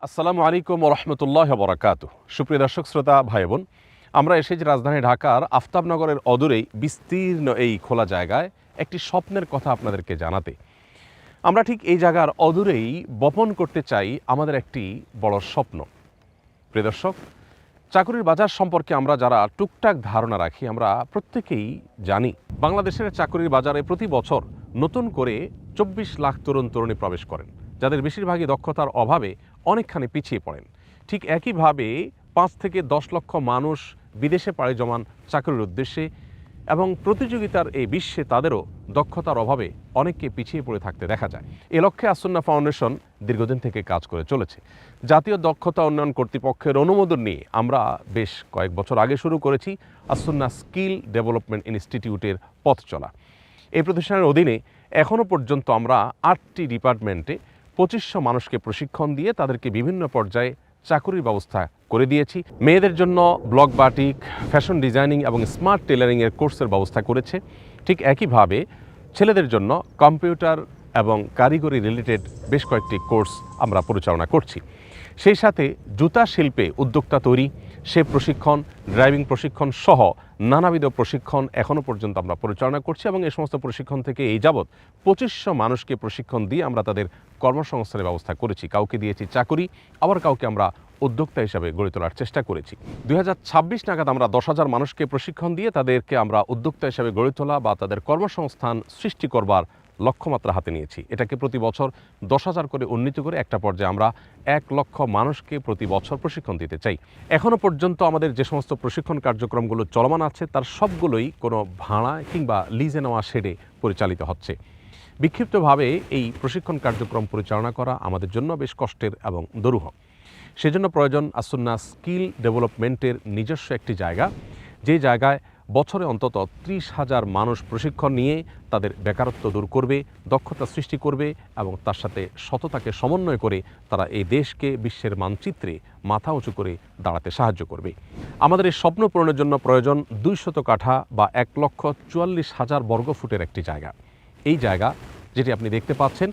আসসালামু আলাইকুম ওরহমতুল্লাহ বরাকাতুহ। সুপ্রিয় দর্শক শ্রোতা ভাই বোন, আমরা এসেছি রাজধানী ঢাকার আফতাবনগরের অদূরেই বিস্তীর্ণ এই খোলা জায়গায় একটি স্বপ্নের কথা আপনাদেরকে জানাতে। আমরা ঠিক এই জায়গার অদূরেই বপন করতে চাই আমাদের একটি বড় স্বপ্ন। প্রিয় দর্শক, চাকরির বাজার সম্পর্কে আমরা যারা টুকটাক ধারণা রাখি, আমরা প্রত্যেকেই জানি বাংলাদেশের চাকরির বাজারে প্রতি বছর নতুন করে 24 লাখ তরুণ তরুণী প্রবেশ করেন, যাদের বেশিরভাগই দক্ষতার অভাবে অনেকখানি পিছিয়ে পড়েন। ঠিক একইভাবে 5 থেকে 10 লক্ষ মানুষ বিদেশে পাড়ি জমান চাকরির উদ্দেশ্যে, এবং প্রতিযোগিতার এই বিশ্বে তাদেরও দক্ষতার অভাবে অনেককে পিছিয়ে পড়ে থাকতে দেখা যায়। এ লক্ষ্যে আসুন্নাহ ফাউন্ডেশন দীর্ঘদিন থেকে কাজ করে চলেছে। জাতীয় দক্ষতা উন্নয়ন কর্তৃপক্ষের অনুমোদন নিয়ে আমরা বেশ কয়েক বছর আগে শুরু করেছি আসুন্নাহ স্কিল ডেভেলপমেন্ট ইনস্টিটিউটের পথ চলা। এই প্রতিষ্ঠানের অধীনে এখনও পর্যন্ত আমরা 8টি ডিপার্টমেন্টে 2500 মানুষকে প্রশিক্ষণ দিয়ে তাদেরকে বিভিন্ন পর্যায়ে চাকরির ব্যবস্থা করে দিয়েছি। মেয়েদের জন্য ব্লক বাটিক, ফ্যাশন ডিজাইনিং এবং স্মার্ট টেলারিংয়ের কোর্সের ব্যবস্থা করেছে। ঠিক একইভাবে ছেলেদের জন্য কম্পিউটার এবং কারিগরি রিলেটেড বেশ কয়েকটি কোর্স আমরা পরিচালনা করছি। সেই সাথে জুতা শিল্পে উদ্যোক্তা তৈরি, সে প্রশিক্ষণ, ড্রাইভিং প্রশিক্ষণ সহ নানাবিধ প্রশিক্ষণ এখনও পর্যন্ত আমরা পরিচালনা করছি, এবং এই সমস্ত প্রশিক্ষণ থেকে এই যাবৎ 2500 মানুষকে প্রশিক্ষণ দিয়ে আমরা তাদের কর্মসংস্থানের ব্যবস্থা করেছি। কাউকে দিয়েছি চাকরি, আবার কাউকে আমরা উদ্যোক্তা হিসাবে গড়ে তোলার চেষ্টা করেছি। 2026 নাগাদ আমরা 10,000 মানুষকে প্রশিক্ষণ দিয়ে তাদেরকে আমরা উদ্যোক্তা হিসাবে গড়ে তোলা বা তাদের কর্মসংস্থান সৃষ্টি করবার লক্ষ্যমাত্রা হাতে নিয়েছি। এটাকে প্রতি বছর 10,000 করে উন্নীত করে একটা পর্যায়ে আমরা 1 লক্ষ মানুষকে প্রতি বছর প্রশিক্ষণ দিতে চাই। এখনও পর্যন্ত আমাদের যে সমস্ত প্রশিক্ষণ কার্যক্রমগুলো চলমান আছে তার সবগুলোই কোনো ভাড়া কিংবা লিজে নেওয়া শেডে পরিচালিত হচ্ছে। বিক্ষিপ্তভাবে এই প্রশিক্ষণ কার্যক্রম পরিচালনা করা আমাদের জন্য বেশ কষ্টের এবং দুরূহ। সেজন্য প্রয়োজন আসুন্নাহ স্কিল ডেভেলপমেন্টের নিজস্ব একটি জায়গা, যে জায়গায় বছরে অন্তত 30,000 মানুষ প্রশিক্ষণ নিয়ে তাদের বেকারত্ব দূর করবে, দক্ষতা সৃষ্টি করবে এবং তার সাথে সততাকে সমন্বয় করে তারা এই দেশকে বিশ্বের মানচিত্রে মাথা উঁচু করে দাঁড়াতে সাহায্য করবে। আমাদের এই স্বপ্ন পূরণের জন্য প্রয়োজন 200 কাঠা বা 1,44,000 বর্গফুটের একটি জায়গা। এই জায়গা যেটি আপনি দেখতে পাচ্ছেন,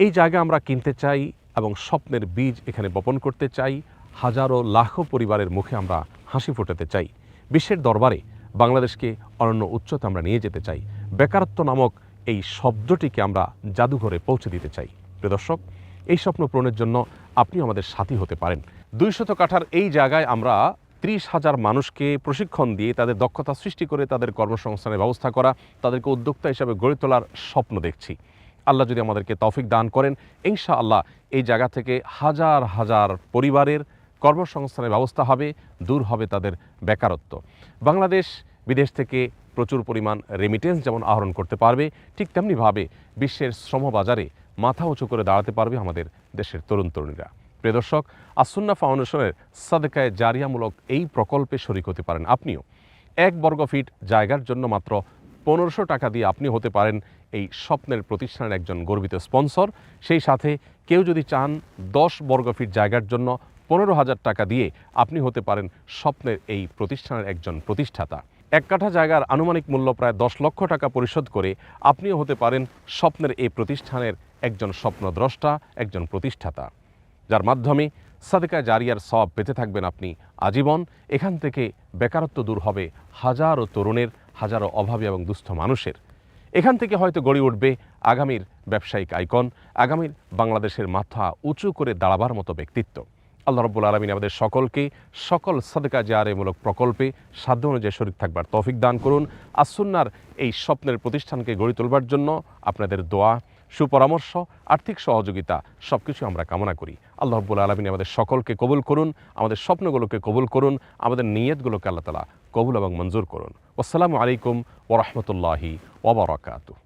এই জায়গা আমরা কিনতে চাই এবং স্বপ্নের বীজ এখানে বপন করতে চাই। হাজারো লাখো পরিবারের মুখে আমরা হাসি ফোটাতে চাই। বিশ্বের দরবারে বাংলাদেশকে অনন্য উচ্চতা আমরা নিয়ে যেতে চাই। বেকারত্ব নামক এই শব্দটিকে আমরা জাদুঘরে পৌঁছে দিতে চাই। প্রিয় দর্শক, এই স্বপ্ন পূরণের জন্য আপনি আমাদের সাথী হতে পারেন। 200 কাঠার এই জায়গায় আমরা 30,000 মানুষকে প্রশিক্ষণ দিয়ে তাদের দক্ষতা সৃষ্টি করে তাদের কর্মসংস্থানের ব্যবস্থা করা, তাদেরকে উদ্যোক্তা হিসাবে গড়ে তোলার স্বপ্ন দেখছি। আল্লাহ যদি আমাদেরকে তৌফিক দান করেন, ইনশাআল্লাহ এই জায়গা থেকে হাজার হাজার পরিবারের কর্মসংস্থানের ব্যবস্থা হবে, দূর হবে তাদের বেকারত্ব। বাংলাদেশ বিদেশ থেকে প্রচুর পরিমাণ রেমিটেন্স যেমন আহরণ করতে পারবে, ঠিক তেমনিভাবে বিশ্বের শ্রমবাজারে মাথা উঁচু করে দাঁড়াতে পারবে আমাদের দেশের তরুণ তরুণীরা। প্রিয় দর্শক, আসুন্নাহ ফাউন্ডেশনের সাদকায়ে জারিয়ামূলক এই প্রকল্পে শরিক হতে পারেন আপনিও। 1 বর্গফিট জায়গার জন্য মাত্র 1500 টাকা দিয়ে আপনি হতে পারেন এই স্বপ্নের প্রতিষ্ঠানের একজন গর্বিত স্পন্সর। সেই সাথে কেউ যদি চান 10 বর্গফিট জায়গার জন্য 15,000 টাকা দিয়ে আপনি হতে পারেন স্বপ্নের এই প্রতিষ্ঠানের একজন প্রতিষ্ঠাতা। 1 কাঠা জায়গার আনুমানিক মূল্য প্রায় 10 লক্ষ টাকা পরিশোধ করে আপনিও হতে পারেন স্বপ্নের এই প্রতিষ্ঠানের একজন স্বপ্নদ্রষ্টা, একজন প্রতিষ্ঠাতা, যার মাধ্যমে সাদকায়ে জারিয়ার সওয়াব পেতে থাকবেন আপনি আজীবন। এখান থেকে বেকারত্ব দূর হবে হাজারো তরুণের, হাজারো অভাবী এবং দুস্থ মানুষের। এখান থেকে হয়তো গড়ে উঠবে আগামীর ব্যবসায়িক আইকন, আগামীর বাংলাদেশের মাথা উঁচু করে দাঁড়াবার মতো ব্যক্তিত্ব। আল্লাহ রাব্বুল আলামিন আমাদের সকলকে সকল সাদকায়ে জারিয়ামূলক প্রকল্পে সাধ্য অনুযায়ী শরীক থাকবার তৌফিক দান করুন। আসুন্নাহর এই স্বপ্নের প্রতিষ্ঠানকে গড়ে তোলবার জন্য আপনাদের দোয়া, সুপরামর্শ, আর্থিক সহযোগিতা সবকিছু আমরা কামনা করি। আল্লাহ রাব্বুল আলামিন আমাদের সকলকে কবুল করুন, আমাদের স্বপ্নগুলোকে কবুল করুন, আমাদের নিয়তগুলোকে আল্লাহ তাআলা কবুল এবং মঞ্জুর করুন। আসসালামু আলাইকুম ওয়া রাহমাতুল্লাহি ওয়া বারাকাতুহু।